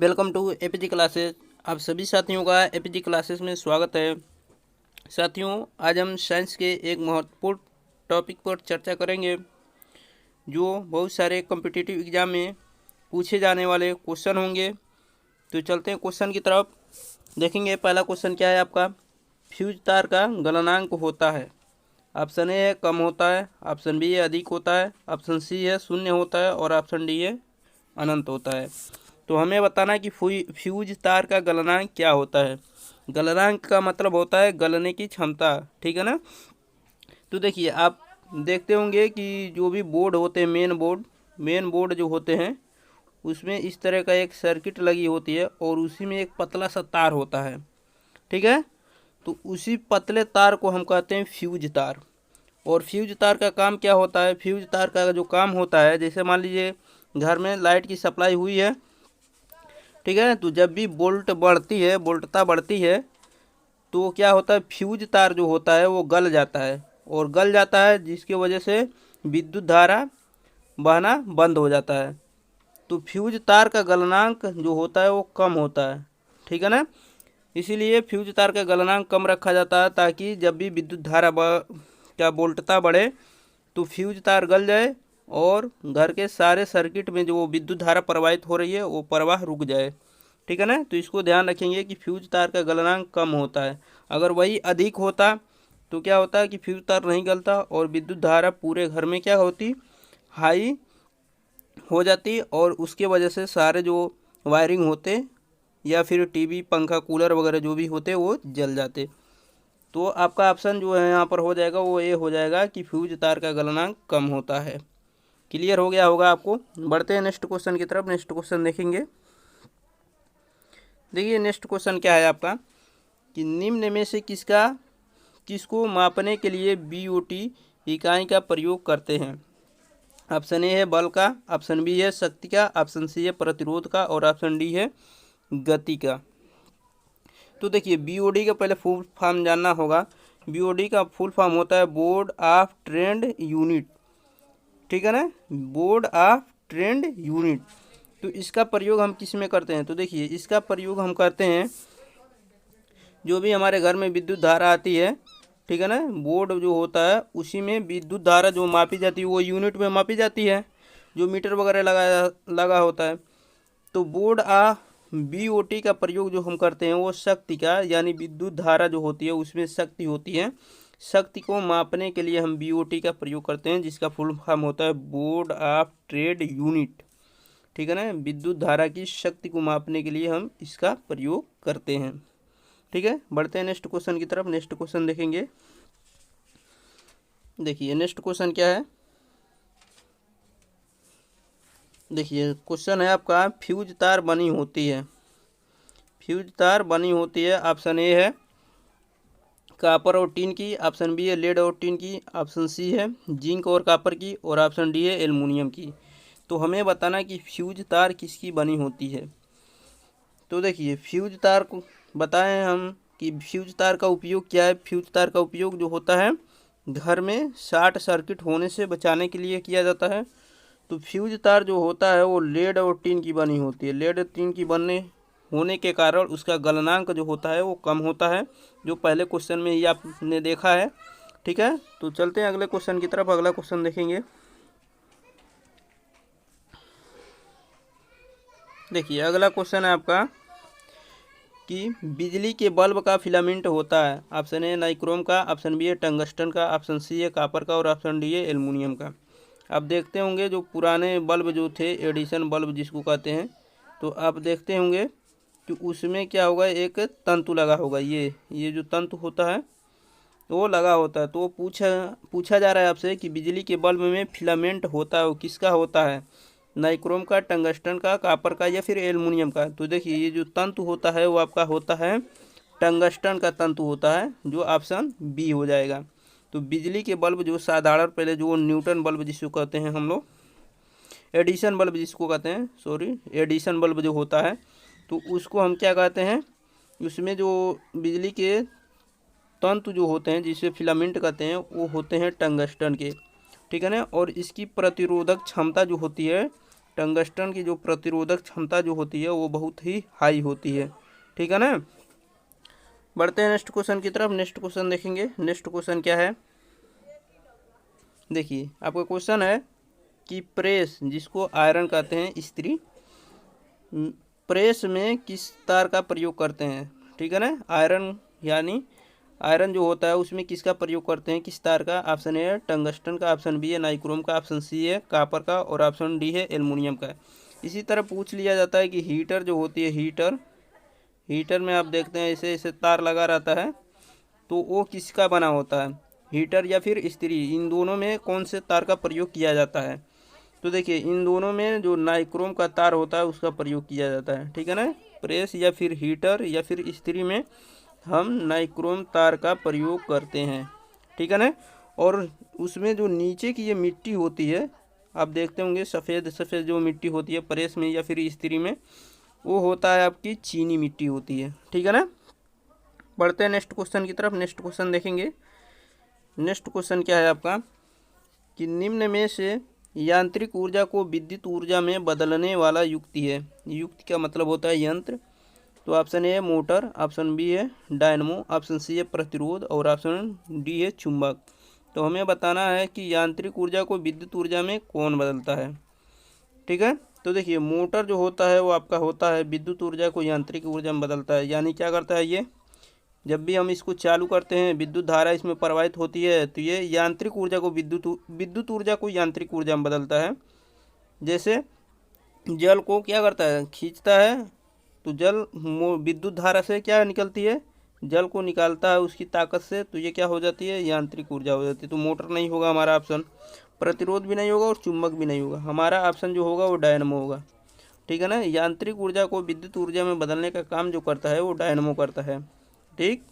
Welcome to APG classes. आप सभी साथियों का एपीजी क्लासेस में स्वागत है। साथियों, आज हम साइंस के एक महत्वपूर्ण टॉपिक पर चर्चा करेंगे जो बहुत सारे कॉम्पिटिटिव एग्जाम में पूछे जाने वाले क्वेश्चन होंगे। तो चलते हैं क्वेश्चन की तरफ। देखेंगे पहला क्वेश्चन क्या है आपका। फ्यूज तार का गलनांक होता है। ऑप्शन ए है कम होता है, ऑप्शन बी है अधिक होता है, ऑप्शन सी है शून्य होता है और ऑप्शन डी है अनंत होता है। तो हमें बताना है कि फ्यूज तार का गलनांक क्या होता है। गलनांक का मतलब होता है गलने की क्षमता, ठीक है ना। तो देखिए, आप देखते होंगे कि जो भी बोर्ड होते हैं, मेन बोर्ड जो होते हैं उसमें इस तरह का एक सर्किट लगी होती है और उसी में एक पतला सा तार होता है, ठीक है। तो उसी पतले तार को हम कहते हैं फ्यूज तार। और फ्यूज तार का काम क्या होता है। फ्यूज तार का जो काम होता है, जैसे मान लीजिए घर में लाइट की सप्लाई हुई है, ठीक है। तो जब भी वोल्टता बढ़ती है तो क्या होता है, फ्यूज तार जो होता है वो गल जाता है, और गल जाता है जिसकी वजह से विद्युत धारा बहना बंद हो जाता है। तो फ्यूज तार का गलनांक जो होता है वो कम होता है, ठीक है ना। इसीलिए फ्यूज तार का गलनांक कम रखा जाता है, ताकि जब भी विद्युत धारा का वोल्टता बढ़े तो फ्यूज तार गल जाए और घर के सारे सर्किट में जो विद्युत धारा प्रवाहित हो रही है वो प्रवाह रुक जाए, ठीक है ना। तो इसको ध्यान रखेंगे कि फ्यूज तार का गलनांक कम होता है। अगर वही अधिक होता तो क्या होता है कि फ्यूज तार नहीं गलता और विद्युत धारा पूरे घर में क्या होती, हाई हो जाती, और उसके वजह से सारे जो वायरिंग होते या फिर टीवी पंखा कूलर वगैरह जो भी होते वो जल जाते। तो आपका ऑप्शन जो है यहाँ पर हो जाएगा वो ये हो जाएगा कि फ्यूज तार का गलनांक कम होता है। क्लियर हो गया होगा आपको। बढ़ते हैं नेक्स्ट क्वेश्चन की तरफ। नेक्स्ट क्वेश्चन देखेंगे। देखिए नेक्स्ट क्वेश्चन क्या है आपका कि निम्न में से किसको मापने के लिए बीओटी इकाई का प्रयोग करते हैं। ऑप्शन ए है बल का, ऑप्शन बी है शक्ति का, ऑप्शन सी है प्रतिरोध का और ऑप्शन डी है गति का। तो देखिए, बीओडी का पहले फुल फॉर्म जानना होगा। बीओडी का फुल फॉर्म होता है बोर्ड ऑफ ट्रेंड यूनिट, ठीक है ना, बोर्ड ऑफ ट्रेंड यूनिट। तो इसका प्रयोग हम किस में करते हैं। तो देखिए, इसका प्रयोग हम करते हैं जो भी हमारे घर में विद्युत धारा आती है, ठीक है ना, बोर्ड जो होता है उसी में विद्युत धारा जो मापी जाती है वो यूनिट में मापी जाती है, जो मीटर वगैरह लगा होता है। तो बोर्ड बीओटी का प्रयोग जो हम करते हैं वो शक्ति का, यानी विद्युत धारा जो होती है उसमें शक्ति होती है, शक्ति को मापने के लिए हम बीओटी का प्रयोग करते हैं, जिसका फुल फॉर्म होता है बोर्ड ऑफ ट्रेड यूनिट, ठीक है ना। विद्युत धारा की शक्ति को मापने के लिए हम इसका प्रयोग करते हैं, ठीक है। बढ़ते हैं नेक्स्ट क्वेश्चन की तरफ। नेक्स्ट क्वेश्चन देखेंगे। देखिए नेक्स्ट क्वेश्चन क्या है। देखिए क्वेश्चन है आपका फ्यूज तार बनी होती है। फ्यूज तार बनी होती है, ऑप्शन ए है कॉपर और टीन की, ऑप्शन बी है लेड और टीन की, ऑप्शन सी है जिंक और कॉपर की और ऑप्शन डी है एल्युमिनियम की। तो हमें बताना कि फ्यूज तार किसकी बनी होती है। तो देखिए, फ्यूज तार को बताएं हम कि फ्यूज तार का उपयोग क्या है। फ्यूज तार का उपयोग जो होता है घर में शॉर्ट सर्किट होने से बचाने के लिए किया जाता है। तो फ्यूज तार जो होता है वो लेड और टीन की बनी होती है। लेड और टीन की बनने होने के कारण उसका गलनांक जो होता है वो कम होता है, जो पहले क्वेश्चन में ही आपने देखा है, ठीक है। तो चलते हैं अगले क्वेश्चन की तरफ। अगला क्वेश्चन देखेंगे। देखिए अगला क्वेश्चन है आपका कि बिजली के बल्ब का फिलामेंट होता है। ऑप्शन ए नाइक्रोम का, ऑप्शन बी है टंगस्टन का, ऑप्शन सी है कॉपर का और ऑप्शन डी है एल्युमिनियम का। आप देखते होंगे जो पुराने बल्ब जो थे, एडिशन बल्ब जिसको कहते हैं, तो आप देखते होंगे कि उसमें क्या होगा, एक तंतु लगा होगा। ये जो तंतु होता है वो लगा होता है। तो पूछा जा रहा है आपसे कि बिजली के बल्ब में फिलामेंट होता है वो किसका होता है, नाइक्रोम का, टंगस्टन का, कॉपर का या फिर एल्युमिनियम का। तो देखिए, ये जो तंतु होता है वो आपका होता है टंगस्टन का तंतु होता है, जो ऑप्शन बी हो जाएगा। तो बिजली के बल्ब जो साधारण, पहले जो न्यूटन बल्ब जिसको कहते हैं हम लोग, एडिशन बल्ब जिसको कहते हैं, सॉरी एडिशन बल्ब जो होता है, तो उसको हम क्या कहते हैं, उसमें जो बिजली के तंतु जो होते हैं जिसे फिलामेंट कहते हैं वो होते हैं टंगस्टन के, ठीक है ना। और इसकी प्रतिरोधक क्षमता जो होती है टंगस्टन की जो प्रतिरोधक क्षमता जो होती है वो बहुत ही हाई होती है। ठीक है ना। बढ़ते हैं नेक्स्ट क्वेश्चन की तरफ। नेक्स्ट क्वेश्चन देखेंगे। नेक्स्ट क्वेश्चन क्या है, देखिए आपका क्वेश्चन है कि प्रेस, जिसको आयरन कहते हैं इस्त्री, प्रेस में किस तार का प्रयोग करते हैं। ठीक है ना। आयरन यानी आयरन जो होता है उसमें किसका प्रयोग करते हैं, किस तार का। ऑप्शन ए है टंगस्टन का, ऑप्शन बी है नाइक्रोम का, ऑप्शन सी है कॉपर का और ऑप्शन डी है एल्युमिनियम का। इसी तरह पूछ लिया जाता है कि हीटर जो होती है, हीटर में आप देखते हैं ऐसे ऐसे तार लगा रहता है, तो वो किसका बना होता है, हीटर या फिर इस्त्री, इन दोनों में कौन से तार का प्रयोग किया जाता है। तो देखिए इन दोनों में जो नाइक्रोम का तार होता है उसका प्रयोग किया जाता है। ठीक है ना। प्रेस या फिर हीटर या फिर इस्त्री में हम नाइक्रोम तार का प्रयोग करते हैं। ठीक है ना। और उसमें जो नीचे की ये मिट्टी होती है, आप देखते होंगे सफ़ेद सफ़ेद जो मिट्टी होती है प्रेस में या फिर इस्त्री में, वो होता है आपकी चीनी मिट्टी होती है। ठीक है ना। बढ़ते हैं नेक्स्ट क्वेश्चन की तरफ। नेक्स्ट क्वेश्चन देखेंगे। नेक्स्ट क्वेश्चन क्या है आपका कि निम्न में से यांत्रिक ऊर्जा को विद्युत ऊर्जा में बदलने वाला युक्ति है। युक्ति का मतलब होता है यंत्र। तो ऑप्शन ए है मोटर, ऑप्शन बी है डायनमो, ऑप्शन सी है प्रतिरोध और ऑप्शन डी है चुंबक। तो हमें बताना है कि यांत्रिक ऊर्जा को विद्युत ऊर्जा में कौन बदलता है। ठीक है। तो देखिए मोटर जो होता है वो आपका होता है विद्युत ऊर्जा को यांत्रिक ऊर्जा में बदलता है। यानी क्या करता है ये, जब भी हम इसको चालू करते हैं विद्युत धारा इसमें प्रवाहित होती है, तो ये यांत्रिक ऊर्जा को विद्युत ऊर्जा को यांत्रिक ऊर्जा में बदलता है। जैसे जल को क्या करता है, खींचता है, तो जल विद्युत धारा से क्या निकलती है, जल को निकालता है उसकी ताकत से, तो ये क्या हो जाती है, यांत्रिक ऊर्जा हो जाती है। तो मोटर नहीं होगा हमारा ऑप्शन, प्रतिरोध भी नहीं होगा और चुंबक भी नहीं होगा। हमारा ऑप्शन जो होगा वो डायनमो होगा। ठीक है ना। यांत्रिक ऊर्जा को विद्युत ऊर्जा में बदलने का काम जो करता है वो डायनमो करता है। ठीक।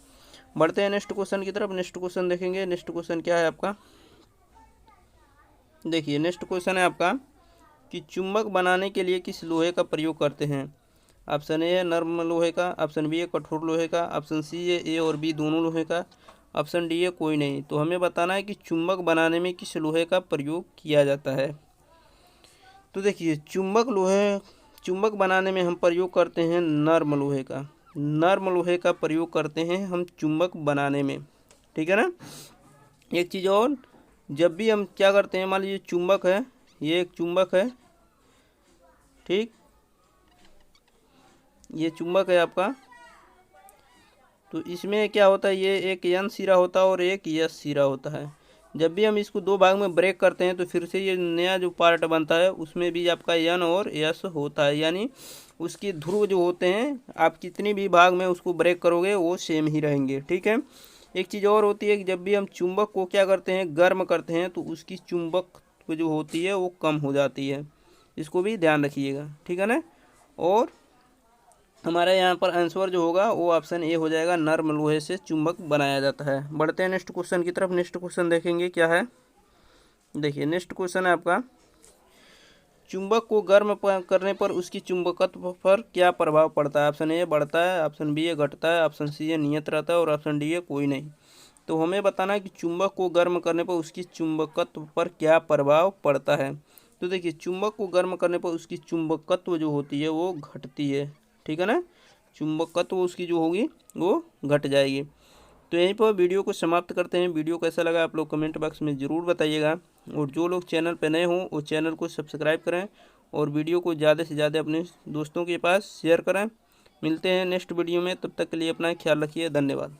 बढ़ते हैं नेक्स्ट क्वेश्चन की तरफ। नेक्स्ट क्वेश्चन देखेंगे। नेक्स्ट क्वेश्चन क्या है आपका, देखिए नेक्स्ट क्वेश्चन है आपका कि चुंबक बनाने के लिए किस लोहे का प्रयोग करते हैं। ऑप्शन ए है नर्म लोहे का, ऑप्शन बी है कठोर लोहे का, ऑप्शन सी है ए और बी दोनों लोहे का, ऑप्शन डी है कोई नहीं। तो हमें बताना है कि चुंबक बनाने में किस लोहे का प्रयोग किया जाता है। तो देखिए चुंबक बनाने में हम प्रयोग करते हैं नर्म लोहे का। नर्म लोहे का प्रयोग करते हैं हम चुंबक बनाने में। ठीक है ना। एक चीज़ और, जब भी हम क्या करते हैं, मान लीजिए चुंबक है, ये एक चुंबक है, ठीक, ये चुंबक है आपका, तो इसमें क्या होता है, ये एक एन सिरा होता है और एक एस सिरा होता है। जब भी हम इसको दो भाग में ब्रेक करते हैं तो फिर से ये नया जो पार्ट बनता है उसमें भी आपका एन और एस होता है, यानी उसकी ध्रुव जो होते हैं आप कितनी भी भाग में उसको ब्रेक करोगे वो सेम ही रहेंगे। ठीक है। एक चीज़ और होती है कि जब भी हम चुंबक को क्या करते हैं, गर्म करते हैं, तो उसकी चुंबक जो होती है वो कम हो जाती है। इसको भी ध्यान रखिएगा। ठीक है ना। और हमारे यहाँ पर आंसर जो होगा वो ऑप्शन ए हो जाएगा, नर्म लोहे से चुंबक बनाया जाता है। बढ़ते हैं नेक्स्ट क्वेश्चन की तरफ। नेक्स्ट क्वेश्चन देखेंगे क्या है, देखिए नेक्स्ट क्वेश्चन है आपका, चुंबक को गर्म करने पर उसकी चुंबकत्व पर क्या प्रभाव पड़ता है। ऑप्शन ए बढ़ता है, ऑप्शन बी है घटता है, ऑप्शन सी है नियत रहता है और ऑप्शन डी है कोई नहीं। तो हमें बताना है कि चुंबक को गर्म करने पर उसकी चुंबकत्व पर क्या प्रभाव पड़ता है। तो देखिए चुंबक को गर्म करने पर उसकी चुंबकत्व जो होती है वो घटती है। ठीक है ना। चुंबकत्व उसकी जो होगी वो घट जाएगी। तो यहीं पर वीडियो को समाप्त करते हैं। वीडियो कैसा लगा आप लोग कमेंट बॉक्स में ज़रूर बताइएगा, और जो लोग चैनल पर नए हों वो चैनल को सब्सक्राइब करें और वीडियो को ज़्यादा से ज़्यादा अपने दोस्तों के पास शेयर करें। मिलते हैं नेक्स्ट वीडियो में, तब तक के लिए अपना ख्याल रखिए। धन्यवाद।